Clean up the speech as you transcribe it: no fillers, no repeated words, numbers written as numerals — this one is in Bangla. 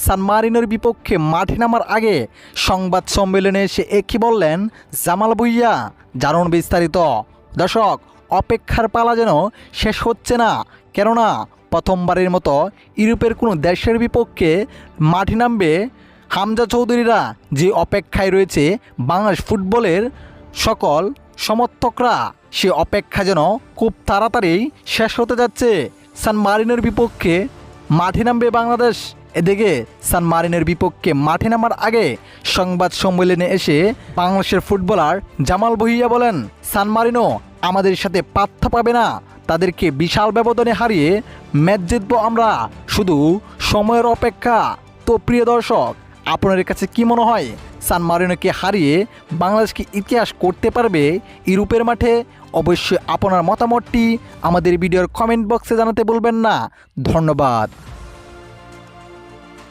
সান মারিনোর বিপক্ষে মাঠে নামার আগে সংবাদ সম্মেলনে এসে একই বললেন জামাল ভুঁইয়া। জানুন বিস্তারিত। দর্শক, অপেক্ষার পালা যেন শেষ হচ্ছে না, কেননা প্রথমবারের মতো ইউরোপের কোনো দেশের বিপক্ষে মাঠে নামবে হামজা চৌধুরীরা। যে অপেক্ষায় রয়েছে বাংলাদেশ ফুটবলের সকল সমর্থকরা, সে অপেক্ষা যেন খুব তাড়াতাড়ি শেষ হতে যাচ্ছে। সান মারিনোর বিপক্ষে মাঠে নামবে বাংলাদেশ। এদিকে সান মারিনোর বিপক্ষে মাঠে নামার আগে সংবাদ সম্মেলনে এসে বাংলাদেশের ফুটবলার জামাল ভুঁইয়া বলেন, সান মারিনো আমাদের সাথে পাত্তা পাবে না, তাদেরকে বিশাল ব্যবধানে হারিয়ে ম্যাচ জিতবো আমরা, শুধু সময়ের অপেক্ষা। তো প্রিয় দর্শক, আপনাদের কাছে কি মনে হয়, সান মারিনোকে হারিয়ে বাংলাদেশ কি ইতিহাস করতে পারবে ইউরোপের মাঠে? অবশ্যই আপনার মতামতটি আমাদের ভিডিওর কমেন্ট বক্সে জানাতে ভুলবেন না। ধন্যবাদ।